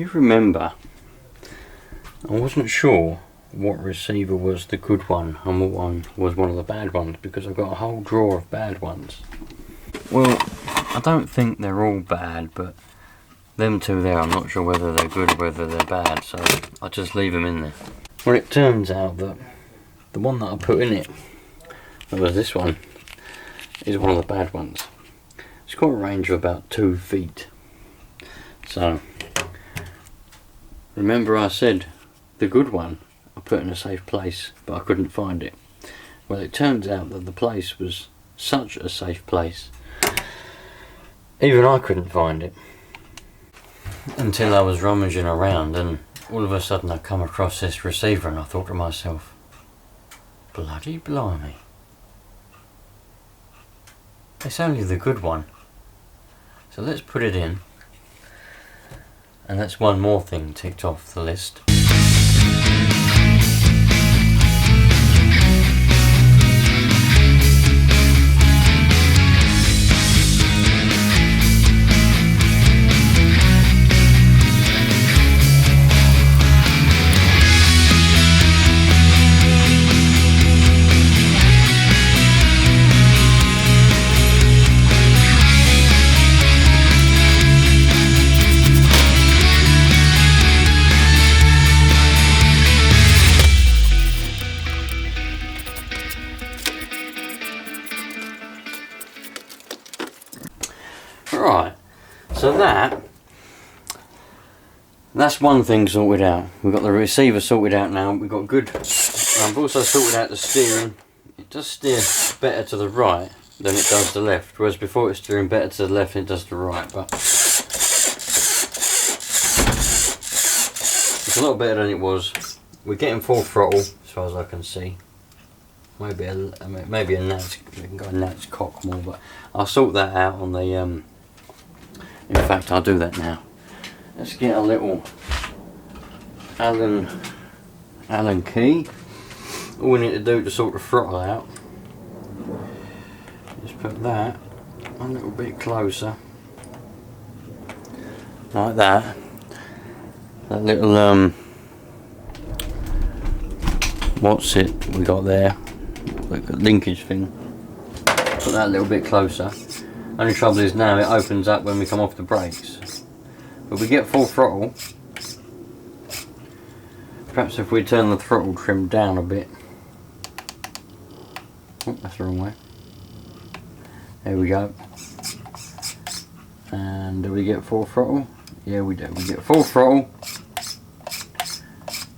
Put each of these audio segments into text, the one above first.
you remember, I wasn't sure what receiver was the good one and what one was one of the bad ones, because I've got a whole drawer of bad ones. Well, I don't think they're all bad, but them two there, I'm not sure whether they're good or whether they're bad, so I'll just leave them in there. Well, it turns out that the one that I put in it, that was this one, is one of the bad ones. It's got a range of about 2 feet. So, remember I said the good one I put in a safe place, but I couldn't find it. Well, it turns out that the place was such a safe place, even I couldn't find it. Until I was rummaging around, and all of a sudden I come across this receiver, and I thought to myself, bloody blimey, it's only the good one. So let's put it in, and that's one more thing ticked off the list. Right, so that's one thing sorted out. We've got the receiver sorted out now. We've got good. I've also sorted out the steering. It does steer better to the right than it does the left, whereas before it's steering better to the left than it does the right. But it's a lot better than it was. We're getting full throttle as far as I can see. Maybe a gnat's, we can go a gnat's cock more, but I'll sort that out on the. In fact, I'll do that now. Let's get a little Allen key. All we need to do to sort the throttle out is put that a little bit closer, like that. That little what's it we got there? Like a linkage thing. Put that a little bit closer. Only trouble is now it opens up when we come off the brakes. But we get full throttle. Perhaps if we turn the throttle trim down a bit. Oh, that's the wrong way. There we go. And do we get full throttle? Yeah, we do. We get full throttle.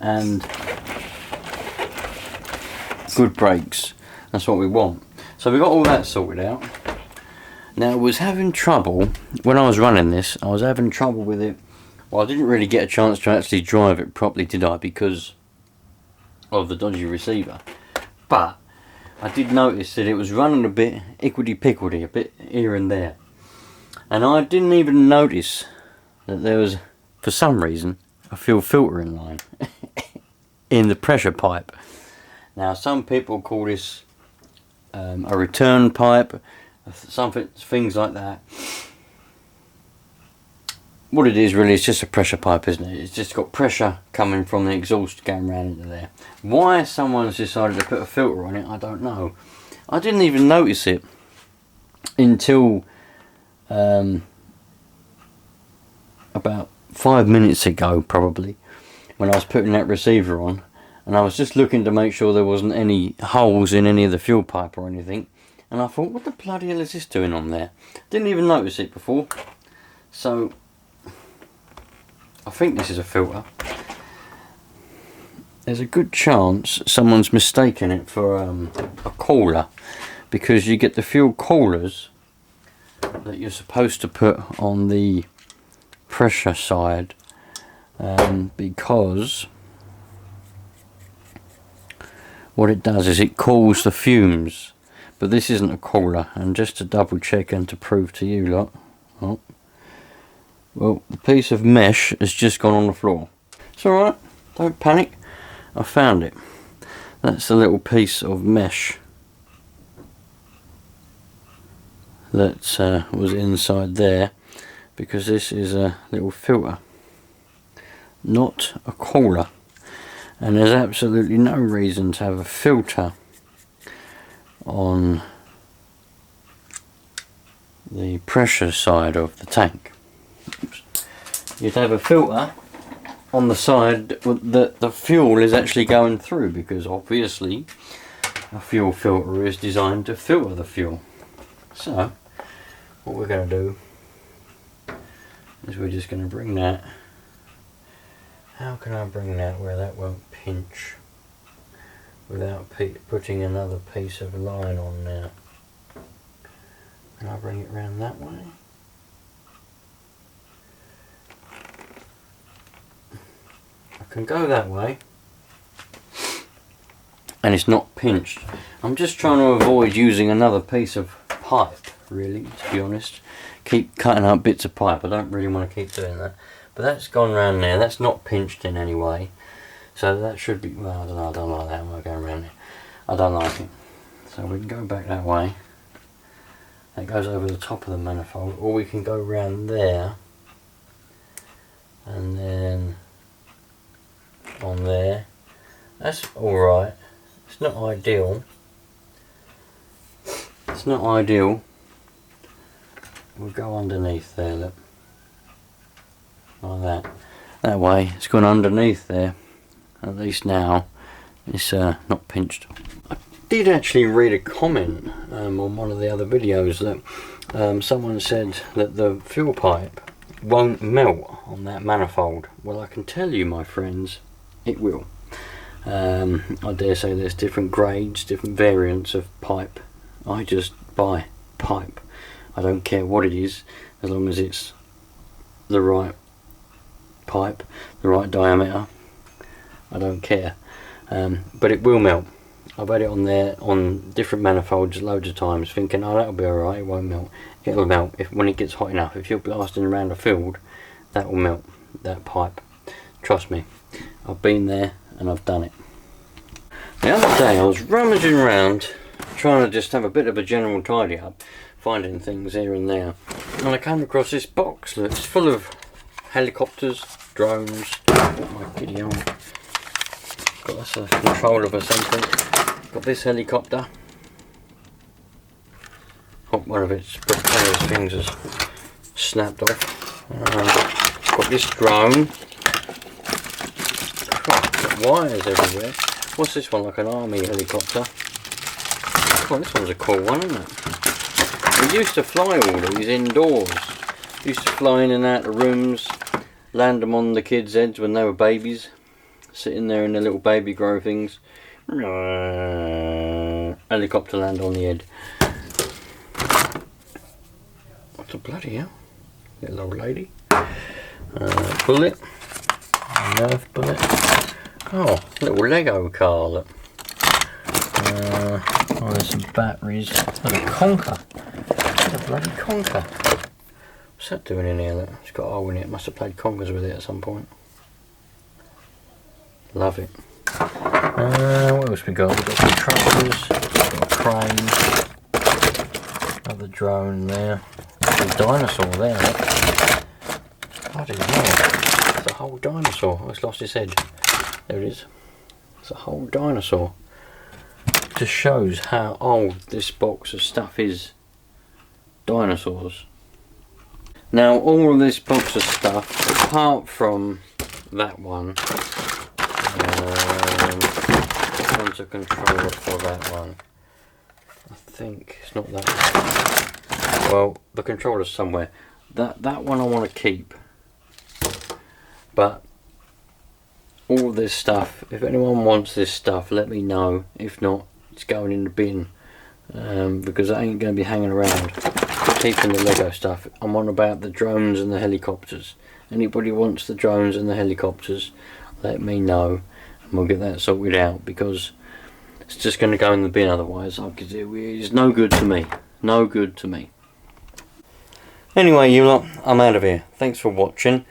And good brakes. That's what we want. So we got all that sorted out. Now I was having trouble, when I was running this, I was having trouble with it. Well, I didn't really get a chance to actually drive it properly, did I? Because of the dodgy receiver. But I did notice that it was running a bit hickety-pickledy, a bit here and there. And I didn't even notice that there was, for some reason, a fuel filtering line in the pressure pipe. Now some people call this a return pipe, things like that. What it is really, it's just a pressure pipe, isn't it? It's just got pressure coming from the exhaust going round into there. Why someone's decided to put a filter on it, I don't know. I didn't even notice it until about 5 minutes ago, probably, when I was putting that receiver on, and I was just looking to make sure there wasn't any holes in any of the fuel pipe or anything. And I thought, what the bloody hell is this doing on there? Didn't even notice it before. So, I think this is a filter. There's a good chance someone's mistaken it for a cooler, because you get the fuel coolers that you're supposed to put on the pressure side, because what it does is it cools the fumes. But this isn't a cooler, and just to double check and to prove to you lot, oh, well, the piece of mesh has just gone on the floor. It's alright, don't panic, I found it. That's a little piece of mesh that was inside there, because this is a little filter. not a cooler. And there's absolutely no reason to have a filter on the pressure side of the tank. Oops. You'd have a filter on the side that the fuel is actually going through, because obviously a fuel filter is designed to filter the fuel. So what we're going to do is we're just going to bring that. How can I bring that where that won't pinch without putting another piece of line on there? Can I bring it around that way? I can go that way and it's not pinched. I'm just trying to avoid using another piece of pipe, really, to be honest. Keep cutting out bits of pipe. I don't really want to keep doing that. But that's gone around there. That's not pinched in any way. So that should be, well, I don't know, I don't like that. I'm going around there. I don't like it. So we can go back that way. That goes over the top of the manifold. Or we can go around there. And then on there. That's alright. It's not ideal. It's not ideal. We'll go underneath there, look. Like that. That way it's gone underneath there. At least now it's not pinched. I did actually read a comment on one of the other videos that someone said that the fuel pipe won't melt on that manifold. Well, I can tell you, my friends, it will. I dare say there's different grades, different variants of pipe. I just buy pipe. I don't care what it is, as long as it's the right pipe, the right diameter. I don't care. But it will melt. I've had it on there on different manifolds loads of times, thinking, oh, that'll be alright, it won't melt. It'll melt when it gets hot enough. If you're blasting around a field, that will melt, that pipe. Trust me, I've been there and I've done it. The other day I was rummaging around trying to just have a bit of a general tidy up, finding things here and there, and I came across this box that's full of helicopters, drones. Oh my giddy arm. Got this a controller for something. Got this helicopter. Hope one of its propeller things has snapped off. Got this drone. Got wires everywhere. What's this one? Like an army helicopter. Oh, this one's a cool one, isn't it? We used to fly all these indoors. Used to fly in and out of rooms, land them on the kids' heads when they were babies, sitting there in their little baby grow things. Helicopter land on the head. What the bloody hell? Little old lady. Bullet. Nerf bullet. Oh, little Lego car, look. Oh, there's some batteries. Look, a conker. What a bloody conker. What's that doing in here? Look, it's got a hole in it. Must have played conkers with it at some point. Love it. What else we got? We've got some tractors, got a crane, another drone there, a dinosaur there. Look. Bloody hell. It's a whole dinosaur. Oh, it's lost its head. There it is. It's a whole dinosaur. Just shows how old this box of stuff is. Dinosaurs. Now all of this box of stuff, apart from that one, this one's a controller for that one. I think it's not that one. Well, the controller's somewhere. That one I want to keep. But all this stuff, if anyone wants this stuff, let me know. If not, it's going in the bin, because I ain't going to be hanging around keeping the Lego stuff. I'm on about the drones and the helicopters. Anybody wants the drones and the helicopters, let me know and we'll get that sorted out, because it's just going to go in the bin otherwise. It's no good to me. No good to me. Anyway, you lot, I'm out of here. Thanks for watching.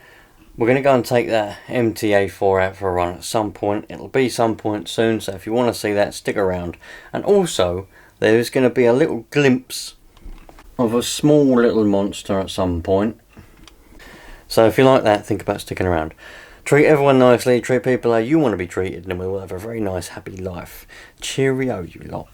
We're going to go and take that MTA4 out for a run at some point. It'll be some point soon, so if you want to see that, stick around. And also, there's going to be a little glimpse of a small little monster at some point. So if you like that, think about sticking around. Treat everyone nicely, treat people how you want to be treated, and we'll have a very nice, happy life. Cheerio, you lot.